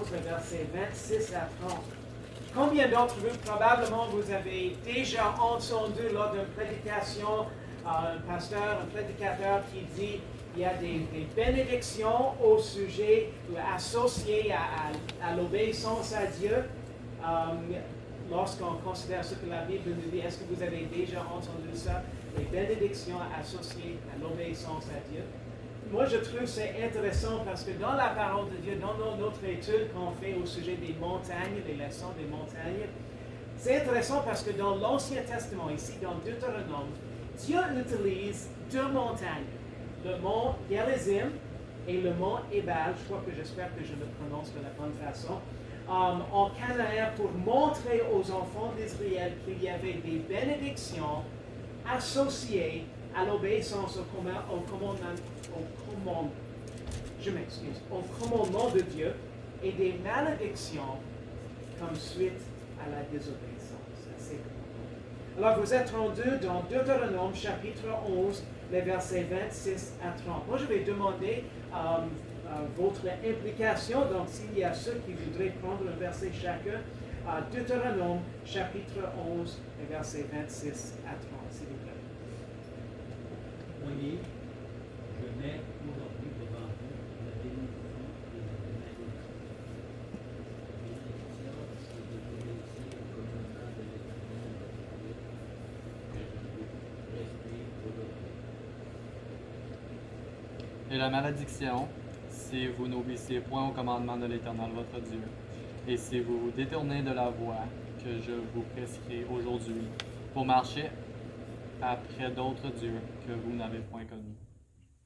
11, le verset 26 à 30. Combien d'entre vous, probablement, vous avez déjà entendu lors d'une prédication, un pasteur, un prédicateur qui dit il y a des bénédictions au sujet associées à l'obéissance à Dieu. Lorsqu'on considère ce que la Bible nous dit, est-ce que vous avez déjà entendu ça? Les bénédictions associées à l'obéissance à Dieu. Moi, je trouve c'est intéressant parce que dans la parole de Dieu, dans notre étude qu'on fait au sujet des montagnes, des leçons des montagnes, c'est intéressant parce que dans l'Ancien Testament, ici dans Deutéronome, Dieu utilise deux montagnes, le mont Gerizim et le mont Ebal, j'espère que je le prononce de la bonne façon, en Canaan pour montrer aux enfants d'Israël qu'il y avait des bénédictions associées à l'obéissance au commandement de Dieu et des malédictions comme suite à la désobéissance. Alors vous êtes rendus dans Deutéronome chapitre 11, les versets 26 à 30. Moi je vais demander votre implication, donc s'il y a ceux qui voudraient prendre un verset chacun, Deutéronome chapitre 11, les versets 26 à 30, s'il vous plaît. Voyez, je mets aujourd'hui devant vous la bénédiction et la malédiction. La bénédiction, c'est de vous laisser au commandement de l'Éternel votre Dieu, que je vous prescris aujourd'hui. Et la malédiction, si vous n'obéissez point au commandement de l'Éternel votre Dieu, et si vous vous détournez de la voie que je vous prescris aujourd'hui, pour marcher après d'autres dieux que vous n'avez point connus.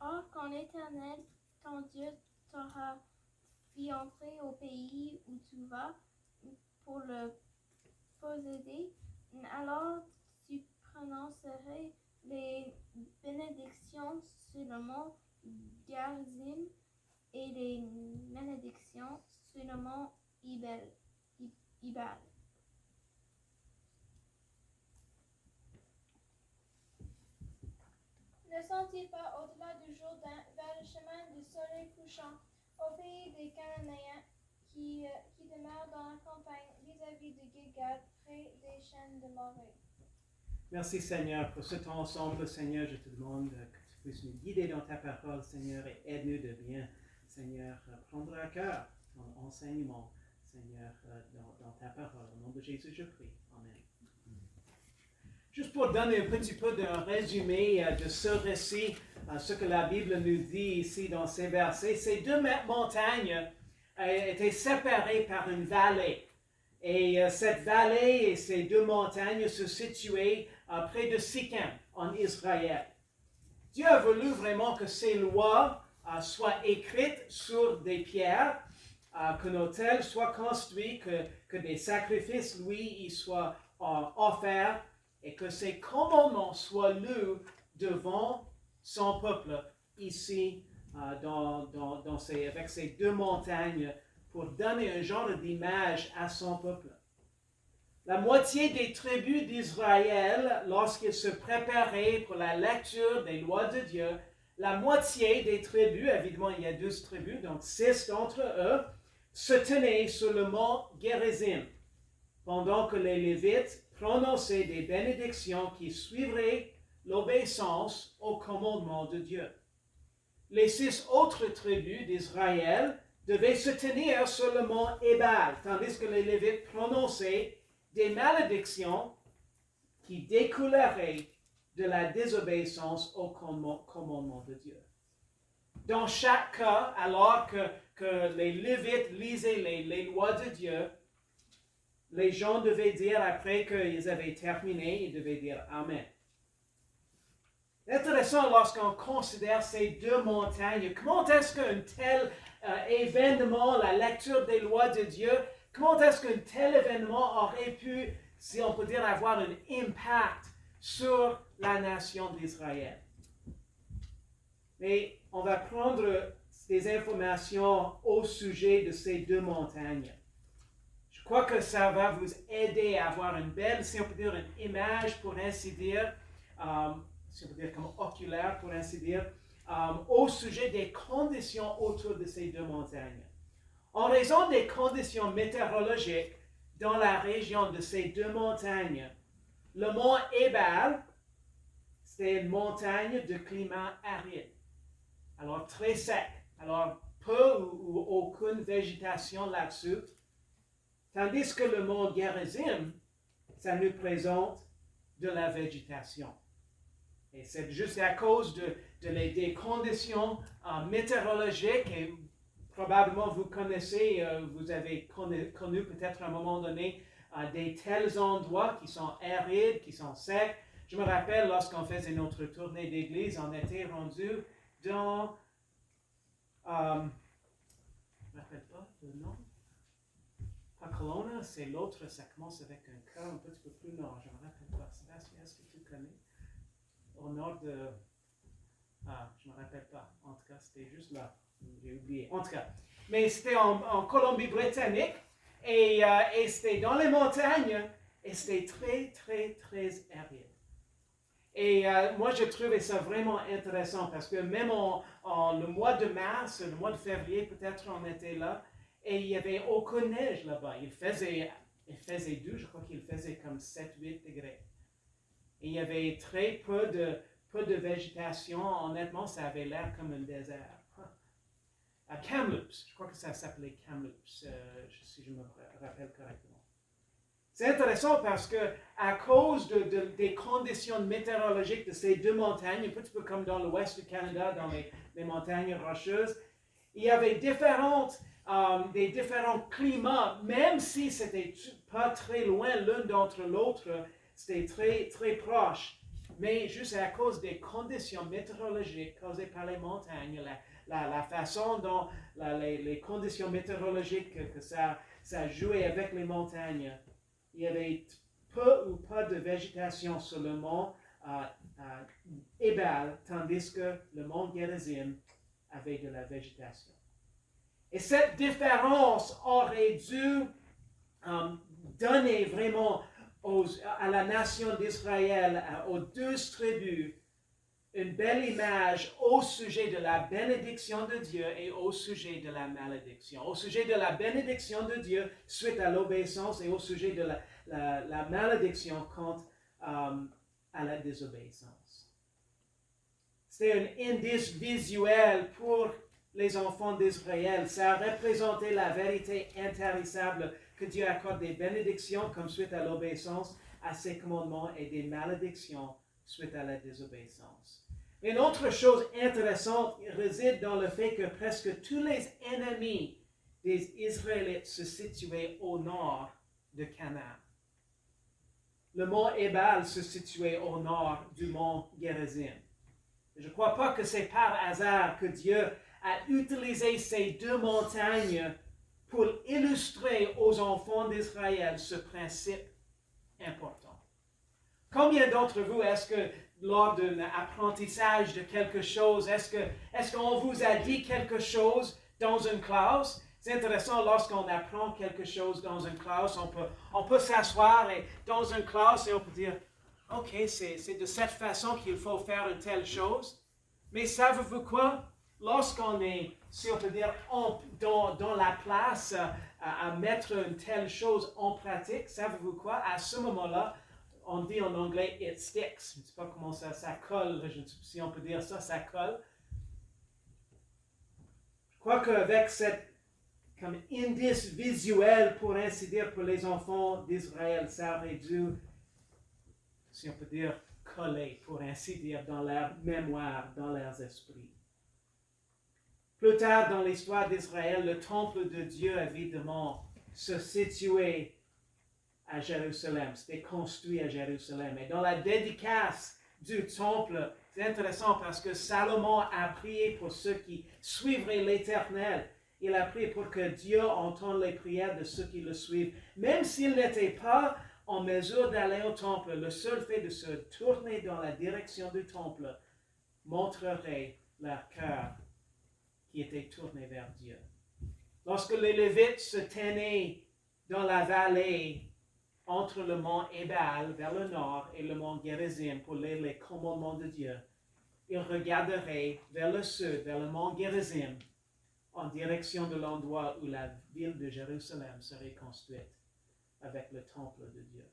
Or, quand l'Éternel, ton Dieu, t'aura fait entrer au pays où tu vas pour le posséder, alors tu prononceras les bénédictions sur le mont Gerizim et les malédictions sur le mont Ebal. Ne sentiez pas au-delà du Jourdain, vers le chemin du soleil couchant, au pays des Cananéens qui demeurent dans la campagne vis-à-vis de Gilgal, près des chênes de Morée. Merci Seigneur pour ce temps ensemble. Seigneur, je te demande que tu puisses nous guider dans ta parole, Seigneur, et aide-nous de bien, Seigneur, prendre à cœur ton enseignement, Seigneur, dans ta parole. Au nom de Jésus, je prie. Amen. Juste pour donner un petit peu d'un résumé de ce récit, ce que la Bible nous dit ici dans ces versets, ces deux montagnes étaient séparées par une vallée. Et cette vallée et ces deux montagnes se situaient près de Sichem, en Israël. Dieu a voulu vraiment que ces lois soient écrites sur des pierres, qu'un autel soit construit, que des sacrifices, lui, y soient offerts, et que ces commandements soient lus devant son peuple, ici, avec ces deux montagnes, pour donner un genre d'image à son peuple. La moitié des tribus d'Israël, lorsqu'ils se préparaient pour la lecture des lois de Dieu, la moitié des tribus, évidemment il y a 12 tribus, donc 6 d'entre eux, se tenaient sur le mont Gerizim, pendant que les Lévites prononçaient des bénédictions qui suivraient l'obéissance au commandement de Dieu. Les 6 autres tribus d'Israël devaient se tenir sur le mont Ebal, tandis que les Lévites prononçaient des malédictions qui découleraient de la désobéissance au commandement de Dieu. Dans chaque cas, alors que les Lévites lisaient les lois de Dieu, les gens devaient dire, après qu'ils avaient terminé, ils devaient dire Amen. Intéressant lorsqu'on considère ces deux montagnes. Comment est-ce qu'un tel événement, la lecture des lois de Dieu, comment est-ce qu'un tel événement aurait pu, si on peut dire, avoir un impact sur la nation d'Israël? Mais on va prendre des informations au sujet de ces deux montagnes. Je crois que ça va vous aider à avoir une belle, si on peut dire, une image, pour ainsi dire, si on peut dire comme oculaire, pour ainsi dire, au sujet des conditions autour de ces deux montagnes. En raison des conditions météorologiques dans la région de ces deux montagnes, le mont Ébal, c'était une montagne de climat aride, alors très sec, alors peu ou aucune végétation là-dessus, tandis que le mont Gerizim, ça nous présente de la végétation. Et c'est juste à cause des conditions météorologiques, et probablement vous connaissez, vous avez connu peut-être à un moment donné des tels endroits qui sont arides, qui sont secs. Je me rappelle lorsqu'on faisait notre tournée d'église, on était rendu dans, je ne me rappelle pas le nom, pas Kelowna, c'est l'autre, ça commence avec un K un petit peu plus nord, je ne me rappelle pas. Sébastien, est-ce que tu connais? Au nord de, je ne me rappelle pas, en tout cas c'était juste là, j'ai oublié, en tout cas. Mais c'était en Colombie-Britannique, et c'était dans les montagnes, et c'était très, très, très aride. Et moi, je trouvais ça vraiment intéressant parce que même le mois de mars, le mois de février, peut-être on était là, et il n'y avait aucune neige là-bas. Il faisait doux, je crois qu'il faisait comme 7-8 degrés. Et il y avait très peu de végétation. Honnêtement, ça avait l'air comme un désert. À Kamloops, je crois que ça s'appelait Kamloops, si je me rappelle correctement. C'est intéressant parce que à cause des conditions météorologiques de ces deux montagnes, un petit peu comme dans l'ouest du Canada, dans les montagnes rocheuses, il y avait des différents climats, même si c'était pas très loin l'un d'entre l'autre, c'était très, très proche. Mais juste à cause des conditions météorologiques causées par les montagnes, la façon dont les conditions météorologiques que ça jouait avec les montagnes, il y avait peu ou pas de végétation sur le mont Ébal, tandis que le mont Gerizim avait de la végétation. Et cette différence aurait dû donner vraiment à la nation d'Israël, aux 12 tribus, une belle image au sujet de la bénédiction de Dieu et au sujet de la malédiction. Au sujet de la bénédiction de Dieu suite à l'obéissance et au sujet de la malédiction quant à la désobéissance. C'était un indice visuel pour les enfants d'Israël. Ça représentait la vérité intarissable que Dieu accorde des bénédictions comme suite à l'obéissance à ses commandements et des malédictions suite à la désobéissance. Une autre chose intéressante réside dans le fait que presque tous les ennemis des Israélites se situaient au nord de Canaan. Le mont Ébal se situait au nord du mont Gerizim. Je ne crois pas que c'est par hasard que Dieu a utilisé ces deux montagnes pour illustrer aux enfants d'Israël ce principe important. Combien d'entre vous, est-ce que lors d'un apprentissage de quelque chose, est-ce qu'on vous a dit quelque chose dans une classe? C'est intéressant, lorsqu'on apprend quelque chose dans une classe, on peut s'asseoir dans une classe et on peut dire, OK, c'est de cette façon qu'il faut faire une telle chose. Mais savez-vous quoi? Lorsqu'on est, si on peut dire, dans la place à mettre une telle chose en pratique, savez-vous quoi? À ce moment-là, on dit en anglais « it sticks ». Je ne sais pas comment ça colle, je ne sais pas si on peut dire ça colle. Je crois qu'avec cette comme indice visuel, pour ainsi dire, pour les enfants d'Israël, ça aurait dû, si on peut dire, coller, pour ainsi dire, dans leur mémoire, dans leurs esprits. Plus tard dans l'histoire d'Israël, le temple de Dieu, évidemment, se situait à Jérusalem. C'était construit à Jérusalem. Et dans la dédicace du temple, c'est intéressant parce que Salomon a prié pour ceux qui suivraient l'Éternel. Il a prié pour que Dieu entende les prières de ceux qui le suivent. Même s'ils n'étaient pas en mesure d'aller au temple, le seul fait de se tourner dans la direction du temple montrerait leur cœur qui était tourné vers Dieu. Lorsque les Lévites se tenaient dans la vallée entre le mont Ébal vers le nord et le mont Gerizim pour lire les commandements de Dieu, ils regarderaient vers le sud, vers le mont Gerizim, en direction de l'endroit où la ville de Jérusalem serait construite avec le temple de Dieu.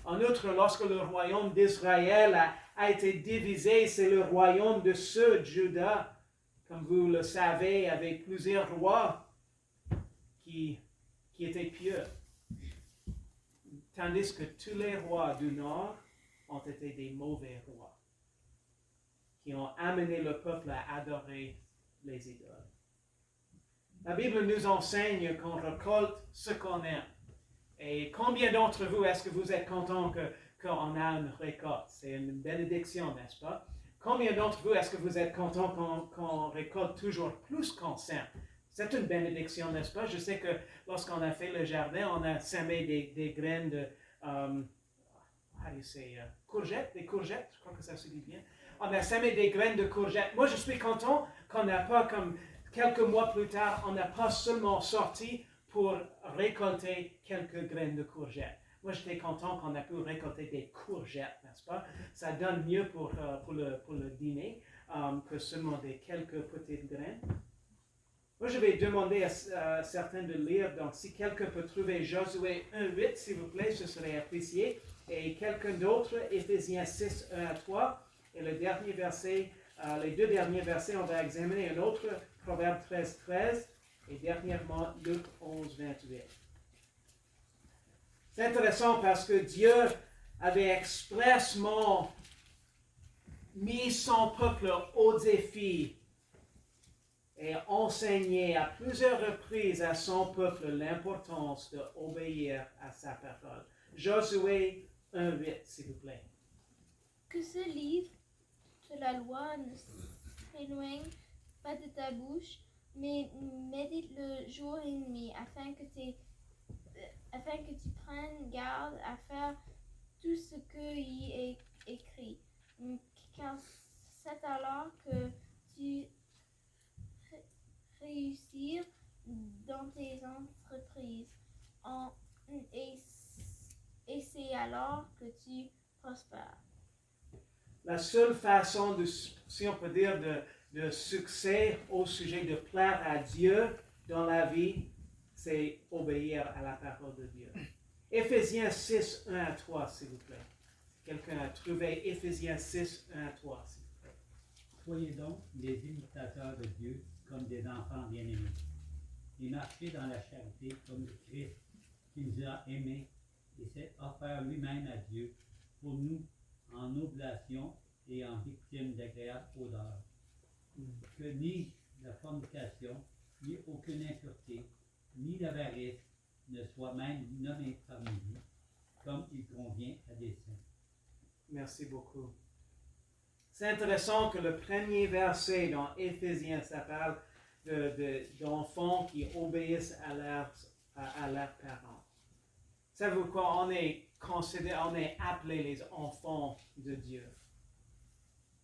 En outre, lorsque le royaume d'Israël a été divisé, c'est le royaume de ceux de Juda, comme vous le savez, avec plusieurs rois qui étaient pieux. Tandis que tous les rois du nord ont été des mauvais rois, qui ont amené le peuple à adorer les idoles. La Bible nous enseigne qu'on récolte ce qu'on aime. Et combien d'entre vous, est-ce que vous êtes contents qu'on a une récolte? C'est une bénédiction, n'est-ce pas? Combien d'entre vous, est-ce que vous êtes contents qu'on récolte toujours plus qu'on sème? C'est une bénédiction, n'est-ce pas? Je sais que lorsqu'on a fait le jardin, on a semé des graines de courgettes, des courgettes, je crois que ça se dit bien. On a semé des graines de courgettes. Moi, je suis content qu'on n'a pas, comme quelques mois plus tard, on n'a pas seulement sorti pour récolter quelques graines de courgettes. Moi, j'étais content qu'on a pu récolter des courgettes, n'est-ce pas? Ça donne mieux pour le dîner que seulement des quelques petites graines. Moi, je vais demander à certains de lire. Donc, si quelqu'un peut trouver Josué 1:8, s'il vous plaît, ce serait apprécié. Et quelqu'un d'autre, Éphésiens 6, 1 à 3. Et le dernier verset, les deux derniers versets, on va examiner un autre, Proverbe 13, 13. Et dernièrement, Luc 11, 28. C'est intéressant parce que Dieu avait expressément mis son peuple au défi et enseigné à plusieurs reprises à son peuple l'importance d'obéir à sa parole. Josué 1:8, s'il vous plaît. Que ce livre de la loi ne s'éloigne pas de ta bouche, mais médite-le jour et nuit, afin que tu prennes garde à faire tout ce qui est écrit. Car c'est alors que tu réussir dans tes entreprises et c'est alors que tu prospères. La seule façon, si on peut dire, de succès au sujet de plaire à Dieu dans la vie, c'est obéir à la parole de Dieu. Éphésiens 6, 1 à 3, s'il vous plaît. Quelqu'un a trouvé Éphésiens 6, 1 à 3, s'il vous plaît. Soyez donc des imitateurs de Dieu comme des enfants bien-aimés, et marchez dans la charité comme le Christ qui nous a aimés et s'est offert lui-même à Dieu pour nous en oblation et en victime d'agréable odeur. Que ni la fornication, ni aucune impureté, ni l'avarice ne soit même nommé parmi vous, comme il convient à des saints. Merci beaucoup. C'est intéressant que le premier verset dans Éphésiens, ça parle d'enfants qui obéissent à leurs parents. Savez-vous quoi? On est appelés les enfants de Dieu.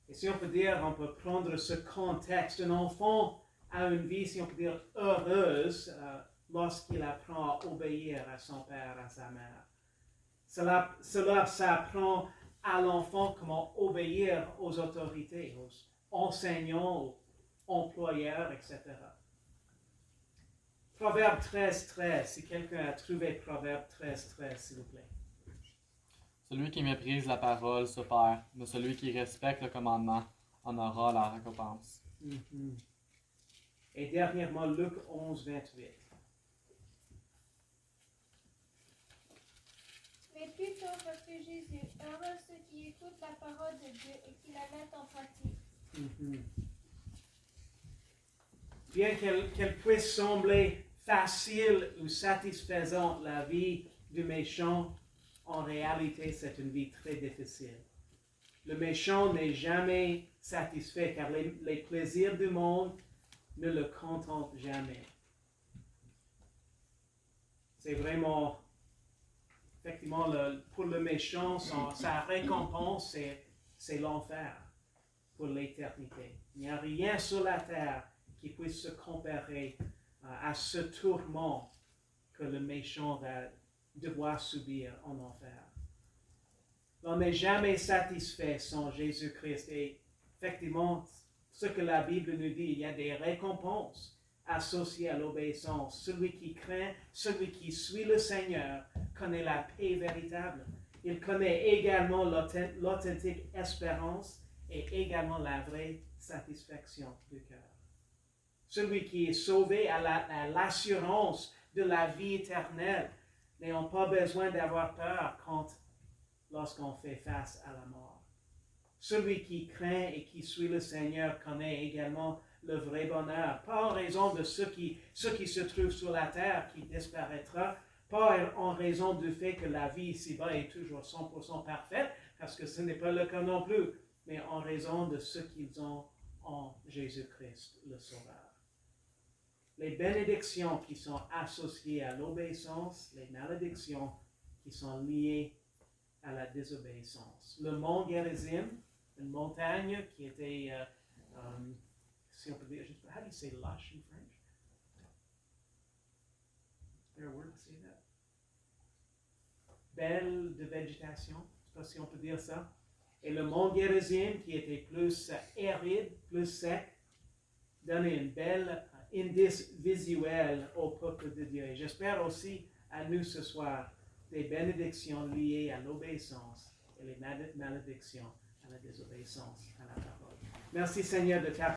Et si on peut dire, on peut prendre ce contexte, un enfant a une vie, si on peut dire, heureuse lorsqu'il apprend à obéir à son père, à sa mère. Cela s'apprend à l'enfant comment obéir aux autorités, aux enseignants, aux employeurs, etc. Proverbe 13, 13. Si quelqu'un a trouvé Proverbe 13, 13, s'il vous plaît. Celui qui méprise la parole se perd, mais celui qui respecte le commandement en aura la récompense. Mm-hmm. Et dernièrement, Luc 11, 28. Mais plutôt, reprit Jésus, heureux ceux qui écoutent la parole de Dieu et qui la mettent en pratique. Mm-hmm. Bien qu'elle puisse sembler facile ou satisfaisante, la vie du méchant, en réalité, c'est une vie très difficile. Le méchant n'est jamais satisfait car les plaisirs du monde ne le contentent jamais. C'est vraiment, effectivement, pour le méchant, sa récompense, c'est l'enfer pour l'éternité. Il n'y a rien sur la terre qui puisse se comparer à ce tourment que le méchant va devoir subir en enfer. On n'est jamais satisfait sans Jésus-Christ. Et effectivement, ce que la Bible nous dit, il y a des récompenses associé à l'obéissance. Celui qui craint, celui qui suit le Seigneur, connaît la paix véritable. Il connaît également l'authentique espérance et également la vraie satisfaction du cœur. Celui qui est sauvé a l'assurance de la vie éternelle, n'ayant pas besoin d'avoir peur lorsqu'on fait face à la mort. Celui qui craint et qui suit le Seigneur connaît également le vrai bonheur, pas en raison de ce qui se trouve sur la terre qui disparaîtra, pas en raison du fait que la vie ici-bas est toujours 100% parfaite, parce que ce n'est pas le cas non plus, mais en raison de ce qu'ils ont en Jésus-Christ, le Sauveur. Les bénédictions qui sont associées à l'obéissance, les malédictions qui sont liées à la désobéissance. Le mont Gerizim, une montagne qui était, si on peut dire, how do you say lush in French? Is there a word to say that? Belle de végétation, je ne sais pas si on peut dire ça. Et le mont Gerizim qui était plus aride, plus sec, donnait une belle indice visuel au peuple de Dieu. Et j'espère aussi à nous ce soir des bénédictions liées à l'obéissance et les malédictions à la désobéissance à la parole. Merci Seigneur de ta